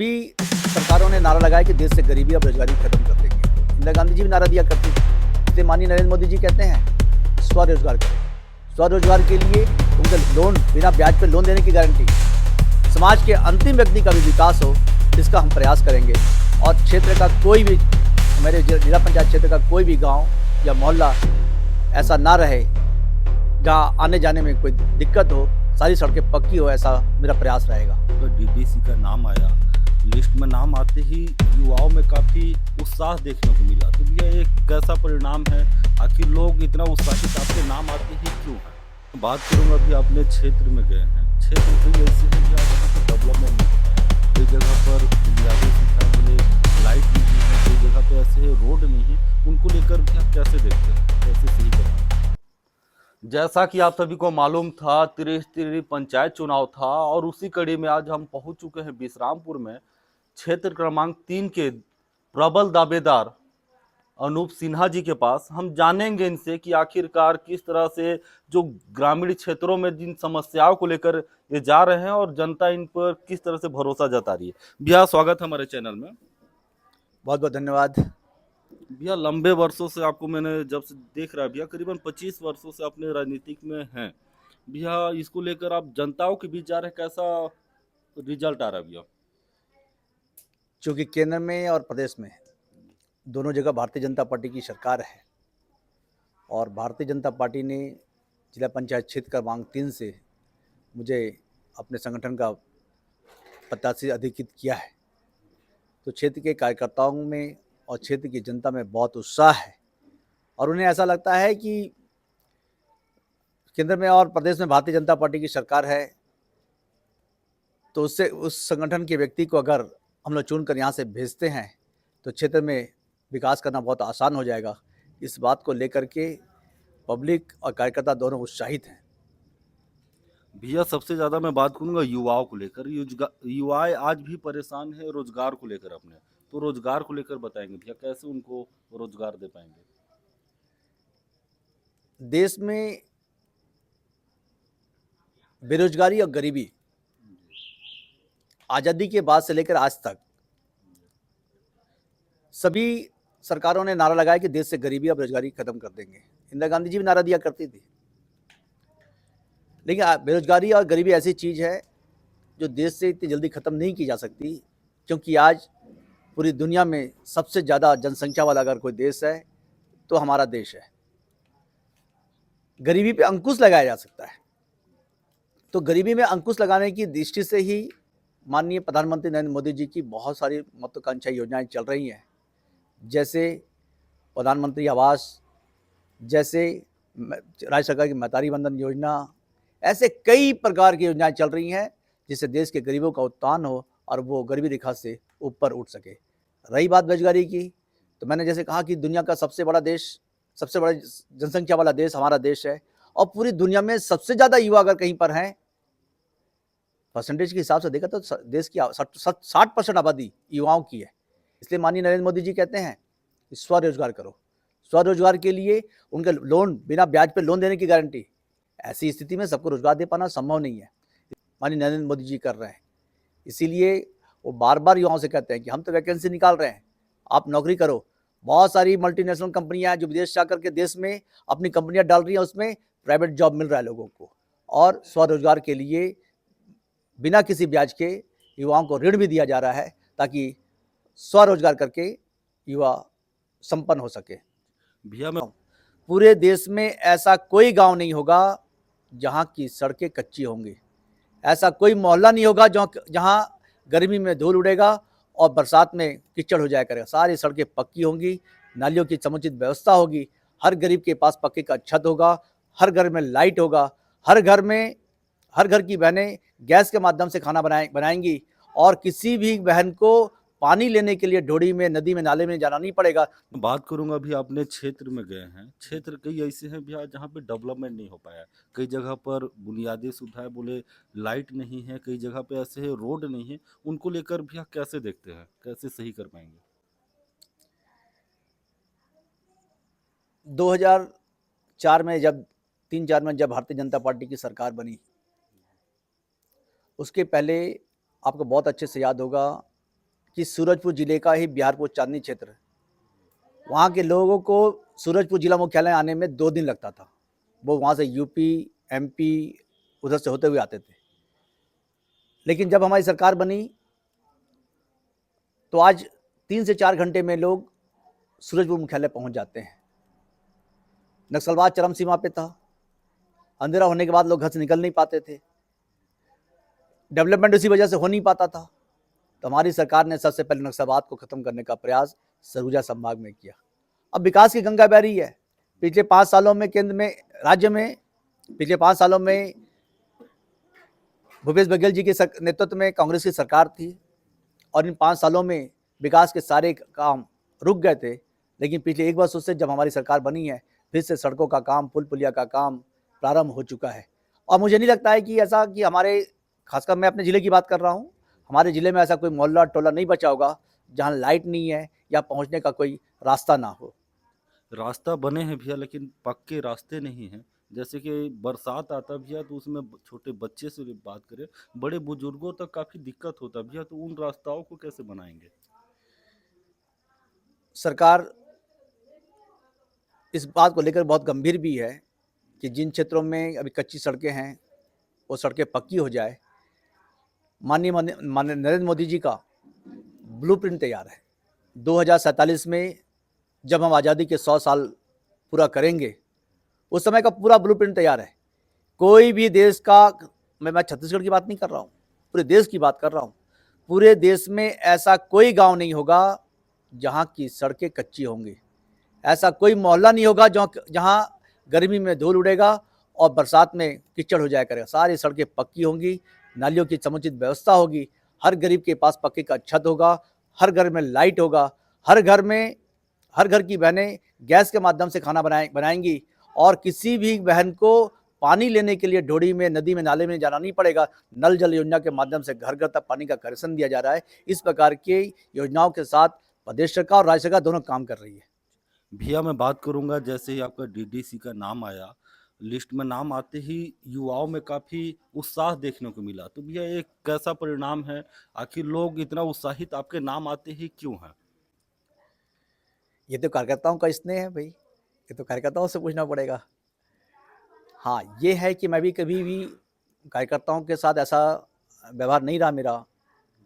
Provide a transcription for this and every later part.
भी सरकारों ने नारा लगाया कि देश से गरीबी और बेरोजगारी खत्म कर देंगे। इंदिरा गांधी जी भी नारा दिया करती थी। इसलिए माननीय नरेंद्र मोदी जी कहते हैं स्वरोजगार करो। स्वरोजगार के लिए उनके लोन बिना ब्याज पर लोन देने की गारंटी, समाज के अंतिम व्यक्ति का भी विकास हो, इसका हम प्रयास करेंगे। और क्षेत्र का कोई भी, मेरे जिला पंचायत क्षेत्र का कोई भी गाँव या मोहल्ला ऐसा ना रहे जहाँ आने जाने में कोई दिक्कत हो, सारी सड़कें पक्की हो, ऐसा मेरा प्रयास रहेगा। तो डीडीसी का नाम आया, लिस्ट में नाम आते ही युवाओं में काफ़ी उत्साह देखने को मिला। तो ये एक कैसा परिणाम है? आखिर लोग इतना उत्साहित आपके नाम आते ही क्यों हैं? बात करूँगा, अभी अपने क्षेत्र में गए हैं, क्षेत्र कई ऐसे हैं जहाँ पे डेवलपमेंट नहीं होता है। कई जगह पर बुनियादी सुविधा बोले लाइट नहीं है, कई जगह पे ऐसे रोड नहीं है। उनको लेकर भी आप कैसे देखते हैं, कैसे सही करते हैं? जैसा कि आप सभी को मालूम था, त्रिस्तरीय पंचायत चुनाव था और उसी कड़ी में आज हम पहुंच चुके हैं विश्रामपुर में क्षेत्र क्रमांक 3 के प्रबल दावेदार अनूप सिन्हा जी के पास। हम जानेंगे इनसे कि आखिरकार किस तरह से जो ग्रामीण क्षेत्रों में जिन समस्याओं को लेकर ये जा रहे हैं और जनता इन पर किस तरह से भरोसा जता रही है। भैया स्वागत है हमारे चैनल में। बहुत बहुत धन्यवाद। भैया लंबे वर्षों से आपको मैंने जब से देख रहा है भैया, करीबन 25 वर्षों से अपने राजनीतिक में हैं भैया। इसको लेकर आप जनताओं के बीच जा रहे हैं, कैसा रिजल्ट आ रहा है भैया? चूँकि केंद्र में और प्रदेश में दोनों जगह भारतीय जनता पार्टी की सरकार है और भारतीय जनता पार्टी ने जिला पंचायत क्षेत्र क्रमांक 3 से मुझे अपने संगठन का प्रत्याशी अधिकृत किया है, तो क्षेत्र के कार्यकर्ताओं में और क्षेत्र की जनता में बहुत उत्साह है और उन्हें ऐसा लगता है कि केंद्र में और प्रदेश में भारतीय जनता पार्टी की सरकार है, तो उससे उस संगठन के व्यक्ति को अगर हम लोग चुन कर यहाँ से भेजते हैं तो क्षेत्र में विकास करना बहुत आसान हो जाएगा। इस बात को लेकर के पब्लिक और कार्यकर्ता दोनों उत्साहित हैं। भैया सबसे ज्यादा मैं बात करूंगा युवाओं को लेकर। युवाएं आज भी परेशान है रोजगार को लेकर अपने, तो रोजगार को लेकर बताएंगे भैया, कैसे उनको रोजगार दे पाएंगे? देश में बेरोजगारी और गरीबी आज़ादी के बाद से लेकर आज तक सभी सरकारों ने नारा लगाया कि देश से गरीबी और बेरोजगारी खत्म कर देंगे। इंदिरा गांधी जी भी नारा दिया करती थी। लेकिन बेरोजगारी और गरीबी ऐसी चीज़ है जो देश से इतनी जल्दी ख़त्म नहीं की जा सकती, क्योंकि आज पूरी दुनिया में सबसे ज़्यादा जनसंख्या वाला अगर कोई देश है तो हमारा देश है। गरीबी पे अंकुश लगाया जा सकता है, तो गरीबी में अंकुश लगाने की दृष्टि से ही माननीय प्रधानमंत्री नरेंद्र मोदी जी की बहुत सारी महत्वाकांक्षी योजनाएं चल रही हैं, जैसे प्रधानमंत्री आवास, जैसे राज्य सरकार की महतारी वंदन योजना, ऐसे कई प्रकार की योजनाएं चल रही हैं जिससे देश के गरीबों का उत्थान हो और वो गरीबी रेखा से ऊपर उठ सके। रही बात बेरोजगारी की, तो मैंने जैसे कहा कि दुनिया का सबसे बड़ा देश, सबसे बड़ा जनसंख्या वाला देश हमारा देश है और पूरी दुनिया में सबसे ज़्यादा युवा अगर कहीं पर हैं, परसेंटेज के हिसाब से देखा तो देश की 60% आबादी युवाओं की है। इसलिए माननीय नरेंद्र मोदी जी कहते हैं कि स्वरोजगार करो। स्वरोजगार के लिए उनके लोन बिना ब्याज पर लोन देने की गारंटी, ऐसी स्थिति में सबको रोजगार दे पाना संभव नहीं है, माननीय नरेंद्र मोदी जी कर रहे हैं। इसीलिए वो बार बार युवाओं से कहते हैं कि हम तो वैकेंसी निकाल रहे हैं, आप नौकरी करो। बहुत सारी मल्टीनेशनल कंपनियां जो विदेश जा करके देश में अपनी कंपनियां डाल रही हैं, उसमें प्राइवेट जॉब मिल रहा है लोगों को, और स्वरोजगार के लिए बिना किसी ब्याज के युवाओं को ऋण भी दिया जा रहा है ताकि स्वरोजगार करके युवा संपन्न हो सके। भैया मैं पूरे देश में ऐसा कोई गांव नहीं होगा जहां की सड़कें कच्ची होंगी, ऐसा कोई मोहल्ला नहीं होगा जहां गर्मी में धूल उड़ेगा और बरसात में कीचड़ हो जाया करेगा। सारी सड़कें पक्की होंगी, नालियों की समुचित व्यवस्था होगी, हर गरीब के पास पक्के का छत होगा, हर घर में लाइट होगा, हर घर की बहनें गैस के माध्यम से खाना बनाएंगी और किसी भी बहन को पानी लेने के लिए ढोड़ी में, नदी में, नाले में जाना नहीं पड़ेगा। बात करूंगा, अभी अपने क्षेत्र में गए हैं, क्षेत्र कई ऐसे हैं भैया जहाँ पे डेवलपमेंट नहीं हो पाया। कई जगह पर बुनियादी सुविधाएं बोले लाइट नहीं है, कई जगह पे ऐसे है रोड नहीं है। उनको लेकर भैया कैसे देखते हैं, कैसे सही कर पाएंगे? 2004 में जब 3-4 में जब भारतीय जनता पार्टी की सरकार बनी, उसके पहले आपको बहुत अच्छे से याद होगा कि सूरजपुर जिले का ही बिहारपुर चांदनी क्षेत्र, वहाँ के लोगों को सूरजपुर जिला मुख्यालय आने में 2 दिन लगता था। वो वहाँ से यूपी, एमपी उधर से होते हुए आते थे। लेकिन जब हमारी सरकार बनी तो आज 3 से 4 घंटे में लोग सूरजपुर मुख्यालय पहुँच जाते हैं। नक्सलवाद चरम सीमा पे था, अंधेरा होने के बाद लोग घर से निकल नहीं पाते थे, डेवलपमेंट उसी वजह से हो नहीं पाता था। तो हमारी सरकार ने सबसे पहले नक्सलवाद को खत्म करने का प्रयास सरगुजा संभाग में किया। अब विकास की गंगा बह रही है। पिछले 5 सालों में केंद्र में, राज्य में पिछले 5 सालों में भूपेश बघेल जी के नेतृत्व में कांग्रेस की सरकार थी और इन 5 सालों में विकास के सारे काम रुक गए थे। लेकिन पिछले 1 वर्ष से जब हमारी सरकार बनी है, फिर से सड़कों का काम, पुल पुलिया का काम प्रारंभ हो चुका है। और मुझे नहीं लगता है कि ऐसा कि हमारे, खासकर मैं अपने ज़िले की बात कर रहा हूँ, हमारे ज़िले में ऐसा कोई मोहल्ला टोला नहीं बचा होगा जहाँ लाइट नहीं है या पहुँचने का कोई रास्ता ना हो। रास्ता बने हैं भैया, लेकिन पक्के रास्ते नहीं हैं। जैसे कि बरसात आता भैया तो उसमें छोटे बच्चे से बात करें, बड़े बुजुर्गों तक काफ़ी दिक्कत होता भैया, तो उन रास्ताओं को कैसे बनाएंगे? सरकार इस बात को लेकर बहुत गंभीर भी है कि जिन क्षेत्रों में अभी कच्ची सड़कें हैं वो सड़कें पक्की हो जाए। माननीय नरेंद्र मोदी जी का ब्लूप्रिंट तैयार है। 2047 में जब हम आज़ादी के 100 साल पूरा करेंगे, उस समय का पूरा ब्लूप्रिंट तैयार है। कोई भी देश का, मैं छत्तीसगढ़ की बात नहीं कर रहा हूँ, पूरे देश की बात कर रहा हूँ। पूरे देश में ऐसा कोई गांव नहीं होगा जहाँ की सड़कें कच्ची होंगी। ऐसा कोई मोहल्ला नहीं होगा जहाँ गर्मी में धूल उड़ेगा और बरसात में कीचड़ हो जाया करेगा। सारी सड़कें पक्की होंगी, नालियों की समुचित व्यवस्था होगी, हर गरीब के पास पक्के का छत होगा, हर घर में लाइट होगा, हर घर की बहनें गैस के माध्यम से खाना बनाएंगी और किसी भी बहन को पानी लेने के लिए ढोड़ी में, नदी में, नाले में जाना नहीं पड़ेगा। नल जल योजना के माध्यम से घर घर तक पानी का कनेक्शन दिया जा रहा है। इस प्रकार की योजनाओं के साथ प्रदेश सरकार और राज्य सरकार दोनों काम कर रही है। भैया मैं बात करूंगा, जैसे ही आपका डीडीसी का नाम आया, लिस्ट में नाम आते ही युवाओं में काफ़ी उत्साह देखने को मिला। तो भैया एक कैसा परिणाम है? आखिर लोग इतना उत्साहित आपके नाम आते ही क्यों हैं? ये तो कार्यकर्ताओं का स्नेह है भाई, ये तो कार्यकर्ताओं से पूछना पड़ेगा। हाँ, ये है कि मैं भी कभी भी कार्यकर्ताओं के साथ ऐसा व्यवहार नहीं रहा मेरा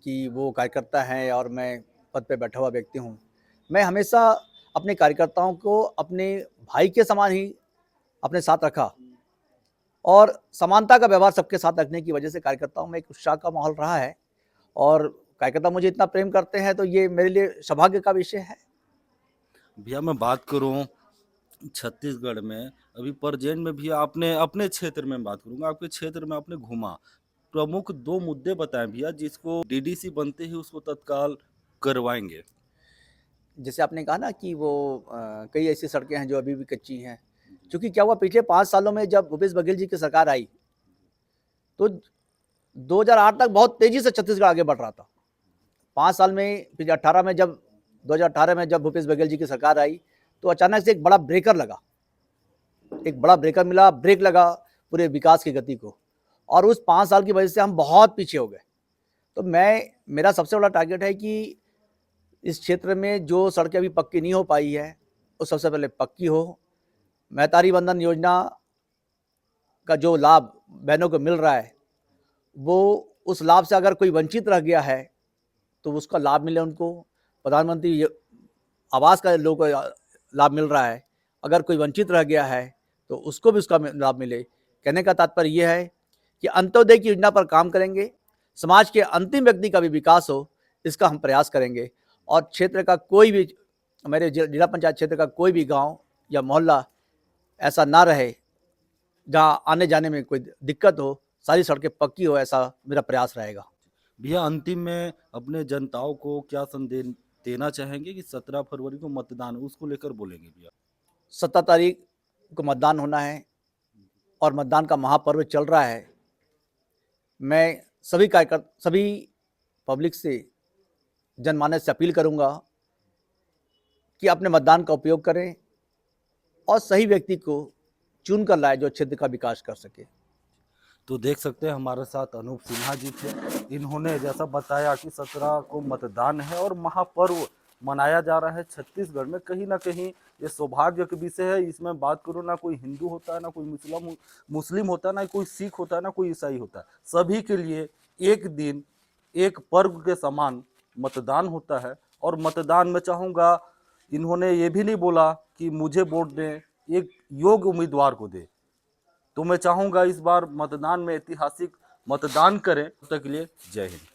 कि वो कार्यकर्ता हैं और मैं पद पे बैठा हुआ व्यक्ति हूँ। मैं हमेशा अपने कार्यकर्ताओं को अपने भाई के समान ही अपने साथ रखा और समानता का व्यवहार सबके साथ रखने की वजह से कार्यकर्ताओं में एक उत्साह का माहौल रहा है और कार्यकर्ता मुझे इतना प्रेम करते हैं तो ये मेरे लिए सौभाग्य का विषय है। भैया मैं बात करूं छत्तीसगढ़ में, अभी प्रेजेंट में भी आपने अपने क्षेत्र में, बात करूंगा आपके क्षेत्र में, आपने घूमा, प्रमुख 2 मुद्दे बताएं भैया जिसको डीडीसी बनते ही उसको तत्काल करवाएंगे। जैसे आपने कहा ना कि वो कई ऐसी सड़कें हैं जो अभी भी कच्ची हैं। क्योंकि क्या हुआ, पिछले 5 सालों में जब भूपेश बघेल जी की सरकार आई तो 2008 तक बहुत तेजी से छत्तीसगढ़ आगे बढ़ रहा था। 5 साल में, फिर 2018 में जब भूपेश बघेल जी की सरकार आई तो अचानक से एक बड़ा ब्रेकर लगा, एक बड़ा ब्रेकर मिला, ब्रेक लगा पूरे विकास की गति को, और उस 5 साल की वजह से हम बहुत पीछे हो गए। तो मेरा सबसे बड़ा टारगेट है कि इस क्षेत्र में जो सड़कें अभी पक्की नहीं हो पाई है वो सबसे पहले पक्की हो। महतारी बंधन योजना का जो लाभ बहनों को मिल रहा है, वो उस लाभ से अगर कोई वंचित रह गया है तो उसका लाभ मिले उनको। प्रधानमंत्री आवास का लोगों को लाभ मिल रहा है, अगर कोई वंचित रह गया है तो उसको भी उसका लाभ मिले। कहने का तात्पर्य यह है कि अंत्योदय की योजना पर काम करेंगे, समाज के अंतिम व्यक्ति का भी विकास हो, इसका हम प्रयास करेंगे। और क्षेत्र का कोई भी, मेरे जिला पंचायत क्षेत्र का कोई भी गांव या मोहल्ला ऐसा ना रहे जहां आने जाने में कोई दिक्कत हो, सारी सड़कें पक्की हो, ऐसा मेरा प्रयास रहेगा। भैया अंतिम में अपने जनताओं को क्या संदेश देना चाहेंगे कि 17 फरवरी को मतदान, उसको लेकर बोलेंगे भैया? 17 तारीख को मतदान होना है और मतदान का महापर्व चल रहा है। मैं सभी पब्लिक से, जनमानस से अपील करूंगा कि अपने मतदान का उपयोग करें और सही व्यक्ति को चुन कर लाए जो क्षेत्र का विकास कर सके। तो देख सकते हैं हमारे साथ अनूप सिन्हा जी थे। इन्होंने जैसा बताया कि 17 को मतदान है और महापर्व मनाया जा रहा है छत्तीसगढ़ में। कहीं ना कहीं ये सौभाग्य के विषय है। इसमें बात करूँ, ना कोई हिंदू होता है, ना कोई मुस्लिम होता है, ना कोई सिख होता है, ना कोई ईसाई होता है। सभी के लिए एक दिन एक पर्व के समान मतदान होता है। और मतदान में चाहूँगा, इन्होंने ये भी नहीं बोला कि मुझे वोट दें, एक योग्य उम्मीदवार को दे। तो मैं चाहूँगा इस बार मतदान में ऐतिहासिक मतदान करें। तब तक के लिए जय हिंद।